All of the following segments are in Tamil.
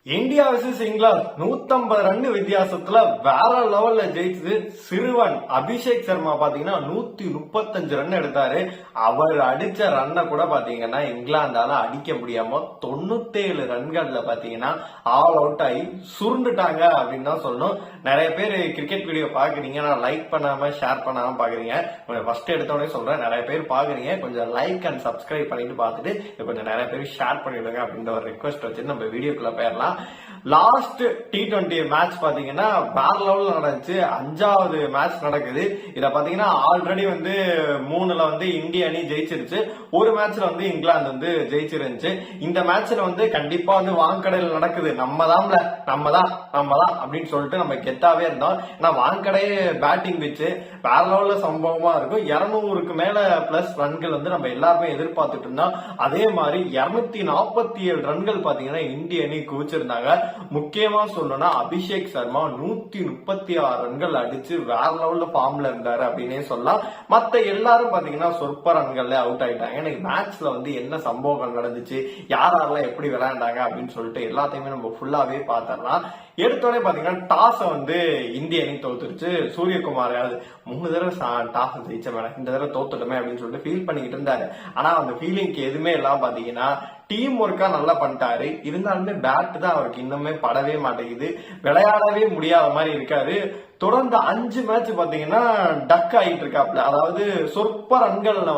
இந்தியா vs இங்கிலாந்து 150 ரன் வித்தியாசத்துல வேற லெவல்ல ஜெயிச்சது சிறுவன் அபிஷேக் சர்மா பாத்தீங்கன்னா 135 ரன் எடுத்தாரு. அவர் அடிச்ச ரன்னை கூட பாத்தீங்கன்னா இங்கிலாந்தால அடிக்க முடியாம 97 ரன்கள்ல பாத்தீங்கன்னா ஆல் அவுட் ஆகி சுருண்டுட்டாங்க அப்படின்னு தான் சொல்லணும். நிறைய பேர் கிரிக்கெட் வீடியோ பாக்குறீங்க, நான் லைக் பண்ணாம ஷேர் பண்ணாம பாக்குறீங்க. ஃபர்ஸ்ட் எடுத்தோடனே சொல்றேன், நிறைய பேர் பாக்குறீங்க, கொஞ்சம் லைக் அண்ட் சப்ஸ்கிரைப் பண்ணிட்டு பாத்துட்டு கொஞ்சம் நிறைய பேர் ஷேர் பண்ணிடுங்க அப்படின்ற ஒரு ரெக்வஸ்ட் வச்சு நம்ம வீடியோக்குள்ள போயிடலாம். லாஸ்ட் T20 மேட்ச் பாத்தீங்கன்னா வேற லெவல்ல நடந்துச்சு. 5வது மேட்ச் நடக்குது. இத பாத்தீங்கன்னா ஆல்ரெடி 3ல இந்திய அணி ஜெயிச்சிருச்சு. ஒரு மேட்ச்ல இங்கிலாந்து ஜெயிச்சிருந்துச்சு. இந்த மேட்ச்ல கண்டிப்பா வாங்கடையில் நடக்குது, நம்ம தான் அப்படின்னு சொல்லிட்டு நம்ம கெத்தாவே இருந்தோம். ஏன்னா வாங்கடையே பேட்டிங் வச்சு வேற லெவல்ல சம்பவமா இருக்கும். 200க்கு மேல பிளஸ் ரன்கள் நம்ம எல்லாருமே எதிர்பார்த்துட்டு இருந்தோம். அதே மாதிரி 247 ரன்கள் பாத்தீங்கன்னா இந்திய அணி குவிச்சிருந்தாங்க. முக்கியமா சொல்லணும்னா அபிஷேக் சர்மா 136 ரன்கள் அடிச்சு வேற லெவல்ல ஃபார்ம்ல இருந்தாரு அப்படின்னே சொல்லலாம். மத்த எல்லாரும் பாத்தீங்கன்னா சொற்ப ரன்கள்ல அவுட் ஆயிட்டாங்க. எனக்கு மேட்ச்ல என்ன சம்பவங்கள் நடந்துச்சு, யாரெல்லாம் எப்படி விளையாண்டாங்க அப்படின்னு சொல்லிட்டு எல்லாத்தையுமே நம்ம ஃபுல்லாவே பாத்திரலாம். எடுத்தோடனே பாத்தீங்கன்னா டாஸ் இந்திய அணி தோத்துருச்சு. சூரியகுமார் 3 தடவை டாஸ் ஜெயிச்ச மேடம், இந்த தடவை தோத்துட்டோமே அப்படின்னு சொல்லிட்டு ஃபீல் பண்ணிக்கிட்டு இருந்தாரு. ஆனா அந்த ஃபீலிங்க்கு எதுவுமே எல்லாம் பாத்தீங்கன்னா டீம் ஒர்க்கா நல்லா பண்ணிட்டாரு. இருந்தாலுமே பேட் தான் அவருக்கு இன்னுமே படவே மாட்டேங்குது, விளையாடவே முடியாத மாதிரி இருக்காரு. தொடர்ந்து 5 மேட்ச் பாத்தீங்கன்னா டக் ஆகிட்டு இருக்காப்ல, அதாவது சொற்ப ரன்கள்ல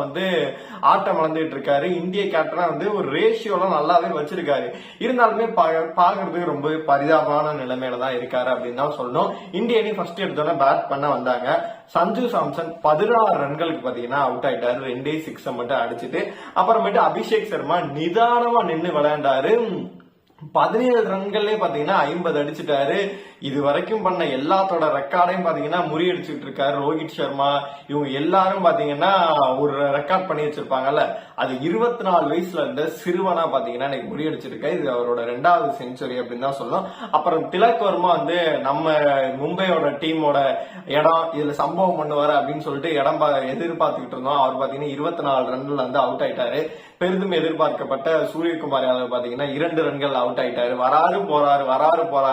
ஆட்டம் வளர்ந்துட்டு இருக்காரு. இந்திய கேப்டனா ஒரு ரேஷியோலாம் நல்லாவே வச்சிருக்காரு. இருந்தாலுமே பாக்குறதுக்கு ரொம்ப பரிதாபமான நிலைமையில தான் இருக்காரு அப்படின்னு தான் சொல்லணும். இந்திய அணி ஃபர்ஸ்ட் எடுத்தோட பேட் பண்ண வந்தாங்க. சஞ்சு சாம்சன் 16 ரன்களுக்கு பாத்தீங்கன்னா அவுட் ஆயிட்டாரு. 2 6 மட்டும் அடிச்சுட்டு அப்புறமேட்டு அபிஷேக் சர்மா நிதானமா நின்று விளையாண்டாரு. 17 ரன்கள்லயே பாத்தீங்கன்னா 50 அடிச்சுட்டாரு. இது வரைக்கும் பண்ண எல்லாத்தோட ரெக்கார்டையும் பாத்தீங்கன்னா முறியடிச்சுட்டு இருக்காரு. ரோஹித் சர்மா இவங்க எல்லாரும் பாத்தீங்கன்னா ஒரு ரெக்கார்ட் பண்ணி வச்சிருப்பாங்கல்ல, அது 24 வயசுல இருந்த சிறுவனா பாத்தீங்கன்னா எனக்கு முறியடிச்சிருக்காரு. இது அவரோட 2வது செஞ்சுரி அப்படின்னு தான் சொல்லணும். அப்புறம் திலக் வர்மா நம்ம மும்பையோட டீமோட இடம் இதுல சம்பவம் பண்ணுவாரு அப்படின்னு சொல்லிட்டு இடம் எதிர்பார்த்துக்கிட்டு இருந்தோம். அவர் பாத்தீங்கன்னா 24 ரன்ல அவுட் ஆயிட்டாரு. பெரிதும் எதிர்பார்க்கப்பட்ட சூரியகுமார் யாதவ் பாத்தீங்கன்னா 2 ரன்கள் அவுட் ஆயிட்டாரு. வராரு போறாரு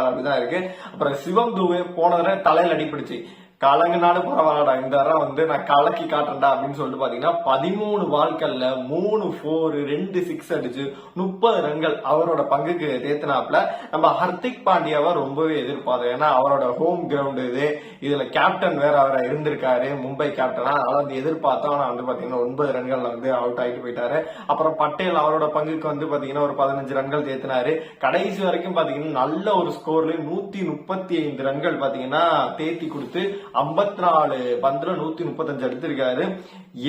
அப்படிதான் இருக்கு. அப்புறம் சிவம் தூவே போன தடவை தலையில அடிப்பிடிச்சு கலங்குனாலும் பரவாயில்லடா, இந்த தடவை நான் கலக்கி காட்டுறேன்டா அப்படின்னு சொல்லிட்டு பாத்தீங்கன்னா 13 பால்கள்ல 3 4 2 6 அடிச்சு 30 ரன்கள் அவரோட பங்குக்கு தேத்தினாப்ல. நம்ம ஹர்திக் பாண்டியாவை ரொம்பவே எதிர்பார்த்தோம். ஏன்னா அவரோட ஹோம் கிரவுண்ட் இதுல கேப்டன் வேற அவரை இருந்திருக்காரு, மும்பை கேப்டனா. அதனால எதிர்பார்த்தோம். ஆனா பாத்தீங்கன்னா 9 ரன்கள் அவுட் ஆகிட்டு போயிட்டாரு. அப்புறம் பட்டேல் அவரோட பங்குக்கு பாத்தீங்கன்னா ஒரு 15 ரன்கள் தேத்தினாரு. கடைசி வரைக்கும் பாத்தீங்கன்னா நல்ல ஒரு ஸ்கோர்ல 135 ரன்கள் பாத்தீங்கன்னா தேத்தி கொடுத்து 54 பந்துல 135 எடுத்திருக்காரு.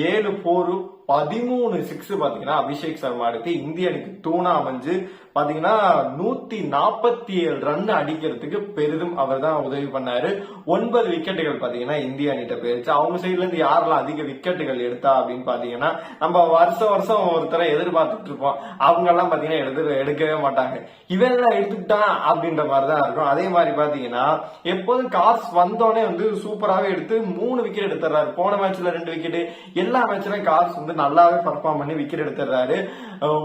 7 4 13 6 பாத்தீங்கன்னா அபிஷேக் சர்மா எடுத்து இந்திய அணிக்கு தூணா அமைஞ்சு பாத்தீங்கன்னா 147 ரன் அடிக்கிறதுக்கு பெரிதும் அவர் தான் உதவி பண்ணாரு. 9 விக்கெட்டுகள் பாத்தீங்கன்னா இந்திய அணிட்ட போயிருச்சு. அவங்க சைட்ல இருந்து யாரெல்லாம் அதிக விக்கெட்டுகள் எடுத்தா அப்படின்னு பாத்தீங்கன்னா நம்ம வருஷம் ஒருத்தரை எதிர்பார்த்துட்டு இருப்போம். அவங்க எல்லாம் பாத்தீங்கன்னா எடுக்கவே மாட்டாங்க. இவன் எல்லாம் எடுத்துக்கிட்டான் அப்படின்ற மாதிரிதான் இருக்கும். அதே மாதிரி பாத்தீங்கன்னா எப்போதும் கார்ஸ் வந்தோடனே சூப்பராகவே எடுத்து 3 விக்கெட் எடுத்துறாரு. போன மேட்ச்ல 2 விக்கெட், எல்லா மேட்ச்லயும் கார்ஸ் நல்லாவே பர்ஃபார்ம் பண்ணி விக்கெட் எடுத்துறாரு.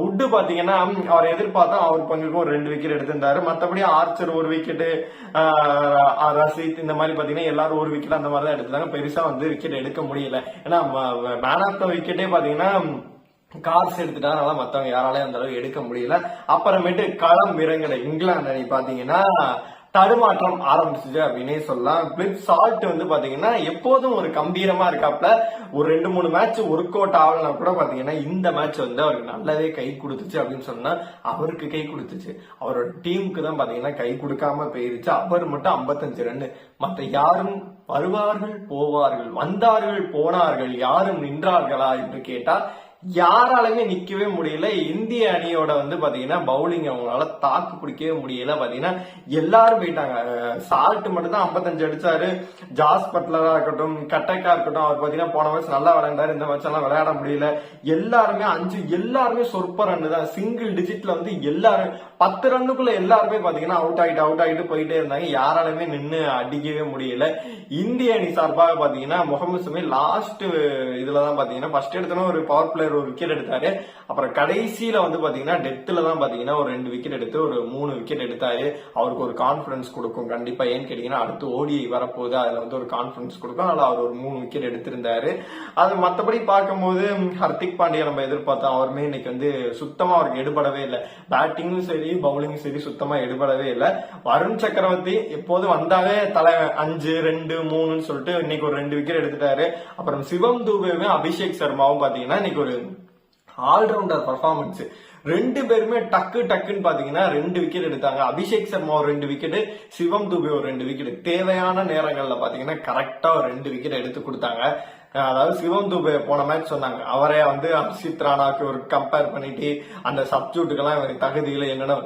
உட்டு பாத்தீங்கன்னா அவர் எதிர்பார்த்தா அவர் பங்குக்கு ஒரு 2 விக்கெட் எடுத்திருந்தாரு. மத்தபடி ஆர்ச்சர் 1 விக்கெட், ரசித் இந்த மாதிரி பாத்தீங்கன்னா எல்லாரும் 1 விக்கெட் அந்த மாதிரி தான் எடுத்தாங்க. பெருசா விக்கெட் எடுக்க முடியல. ஏன்னா மேன் ஆஃப் த விக்கெட்டே பாத்தீங்கன்னா கார்ஸ் எடுத்துட்டாங்க. மத்தவங்க யாராலையும் அந்த அளவு எடுக்க முடியல. அப்புறமேட்டு களம் இறங்குற இங்கிலாந்து அணி பாத்தீங்கன்னா தடுமாற்றம் ஆரம்பிச்சுச்சு அப்படின்னே சொல்லலாம். பிளிப் சால்ட் பாத்தீங்கன்னா எப்போதும் ஒரு கம்பீரமா இருக்காப்ல. ஒரு 2-3 மேட்ச் ஒர்க் அவுட் ஆகலனா கூட பாத்தீங்கன்னா இந்த மேட்ச் அவருக்கு நல்லாவே கை கொடுத்துச்சு அப்படின்னு சொன்னா அவருக்கு கை கொடுத்துச்சு. அவரோட டீமுக்கு தான் பாத்தீங்கன்னா கை கொடுக்காம போயிருச்சு. அவர் மட்டும் 55 ரன். மத்த யாரும் வருவார்கள் போவார்கள், வந்தார்கள் போனார்கள், யாரும் நின்றார்களா என்று கேட்டா யாராலுமே நிக்கவே முடியல. இந்திய அணியோட பாத்தீங்கன்னா பவுலிங் அவங்களால தாக்கு பிடிக்கவே முடியல. பாத்தீங்கன்னா எல்லாரும் போயிட்டாங்க. சால்ட் மட்டும் தான் 55 அடிச்சாரு. ஜாஸ் பட்லரா இருக்கட்டும், கட்டக்கா இருக்கட்டும், அவர் பாத்தீங்கன்னா போன மேட்ச் நல்லா விளையாண்டாரு. இந்த மேட்ச் எல்லாம் விளையாட முடியல. எல்லாருமே சொற்ப ரன் தான். சிங்கிள் டிஜிட்ல எல்லாரும் 10 ரன்னுக்குள்ள எல்லாருமே பாத்தீங்கன்னா அவுட் ஆயிட்டு போயிட்டே இருந்தாங்க. யாராலுமே நின்னு அடிக்கவே முடியல. இந்திய அணி சார்பாக பாத்தீங்கன்னா முகமது ஷமி லாஸ்ட் இதுலதான் பாத்தீங்கன்னா ஃபர்ஸ்ட் எடுத்தோன்னா ஒரு பவர் பிளேயர் ஒரு விக்கெட் எடுத்தாரு. அப்புறம் கடைசியில வந்து பாத்தீங்கன்னா டெத்துல தான் பாத்தீங்கன்னா ஒரு 2 விக்கெட் எடுத்து ஒரு 3 விக்கெட் எடுத்தாரு. அவருக்கு ஒரு கான்பிடன்ஸ் கொடுக்கும் கண்டிப்பா. ஏன்னு கேட்டீங்கன்னா அடுத்து ஓடிஐ வரப்போகுது, அதுல வந்து ஒரு கான்பிடன்ஸ் கொடுக்கும். அதனால அவர் ஒரு 3 விக்கெட் எடுத்திருந்தாரு. அது மத்தபடி பார்க்கும்போது ஹர்திக் பாண்டியா நம்ம எதிர்பார்த்தோம். அவருமே இன்னைக்கு வந்து சுத்தமா அவருக்கு எடுபடவே இல்லை. பேட்டிங்கும் சரி பவுலிங்கும் சரி சுத்தமா எடுபடவே இல்லை. வருண் சக்கரவர்த்தி எப்போது வந்தாலே தலை 5-2-3 சொல்லிட்டு இன்னைக்கு ஒரு 2 விக்கெட் எடுத்துட்டாரு. அப்புறம் சிவம் தூபேவும் அபிஷேக் சர்மாவும் பாத்தீங்கன்னா இன்னைக்கு ஒரு ஆல்ரவுண்டர் பர்ஃபார்மன்ஸ். 2 பேருமே டக்குன்னு பாத்தீங்கன்னா 2 விக்கெட் எடுத்தாங்க. அபிஷேக் சர்மா ஒரு 2 விக்கெட், சிவம் துபே ஒரு 2 விக்கெட். தேவையான நேரங்கள்ல பாத்தீங்கன்னா கரெக்டா ஒரு 2 விக்கெட் எடுத்து கொடுத்தாங்க. அதாவது சிவம் துபே போன மேட்ச் சொன்னாங்க, அவரே வந்து ஹர்ஷித் ராணாக்கு ஒரு கம்பேர் பண்ணிட்டு அந்த சப்ஸ்டியூட்டுக்கெல்லாம் இவருக்கு தகுதியில என்னன்னா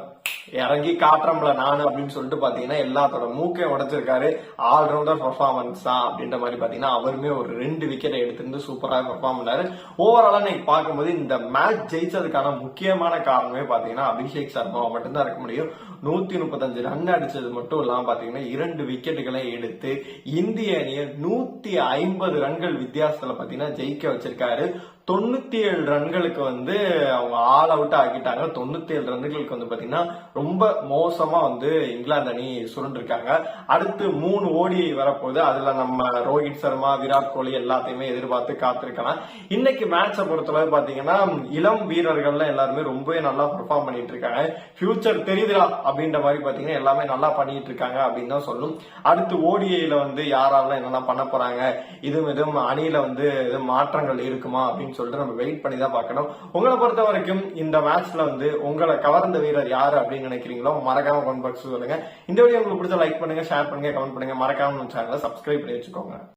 இறங்கி காட்டுறோம்ல நானு அப்படின்னு சொல்லிட்டு பாத்தீங்கன்னா எல்லாத்தோட மூக்கையும் உடைச்சிருக்காரு. ஆல்ரவுண்டர் பர்ஃபார்மன்ஸ் தான் அப்படின்ற மாதிரி பாத்தீங்கன்னா அவருமே ஒரு 2 விக்கெட்டை எடுத்திருந்து சூப்பராக பெர்ஃபார்ம் பண்ணாரு. ஓவராலா நீங்க பார்க்கும்போது இந்த மேட்ச் ஜெயிச்சதுக்கான முக்கியமான காரணமே பாத்தீங்கன்னா அபிஷேக் சர்மாவை மட்டும்தான் இருக்க முடியும். 135 ரன் அடிச்சது மட்டும் இல்லாம பாத்தீங்கன்னா 2 விக்கெட்டுகளை எடுத்து இந்திய அணியை 150 ரன்கள் வித்தியாசத்துல பாத்தீங்கன்னா ஜெயிக்க வச்சிருக்காரு. 97 ரன்களுக்கு வந்து அவங்க ஆல் அவுட் ஆக்கிட்டாங்க. 97 ரன்களுக்கு வந்து பாத்தீங்கன்னா ரொம்ப மோசமா வந்து இங்கிலாந்து அணி சுருண்டிருக்காங்க. அடுத்து 3 ஓடிஐ வரப்போகுது. அதுல நம்ம ரோஹித் சர்மா, விராட் கோலி எல்லாத்தையுமே எதிர்பார்த்து காத்திருக்கலாம். இன்னைக்கு மேட்சை பொறுத்தளவு பாத்தீங்கன்னா இளம் வீரர்கள்லாம் எல்லாருமே ரொம்பவே நல்லா பெர்ஃபார்ம் பண்ணிட்டு இருக்காங்க. ஃபியூச்சர் தெரியுதா அப்படின்ற மாதிரி பாத்தீங்கன்னா எல்லாமே நல்லா பண்ணிட்டு இருக்காங்க அப்படின்னு தான் சொல்லும். அடுத்து ஓடிஐல வந்து யாரெல்லாம் என்னெல்லாம் பண்ண போறாங்க, இதுவும் அணியில வந்து எதுவும் மாற்றங்கள் இருக்குமா அப்படின்னு சொல்லிட்டு நம்ம வெயிட் பண்ணி தான் பார்க்கணும். உங்களை பொறுத்த வரைக்கும் இந்த மேட்ச்ல வந்து உங்களை கவர்ந்த வீரர் யாரு அப்படின்னு நினைக்கிறீங்களோ மறக்காம கமெண்ட் பாக்ஸ் சொல்லுங்க. இந்த வீடியோ உங்களுக்கு பிடிச்ச லைக் பண்ணுங்க, ஷேர் பண்ணுங்க, கமெண்ட் பண்ணுங்க. மறக்காம நம்ம சேனலை சப்ஸ்கிரைப் பண்ணி வச்சுக்கோங்க.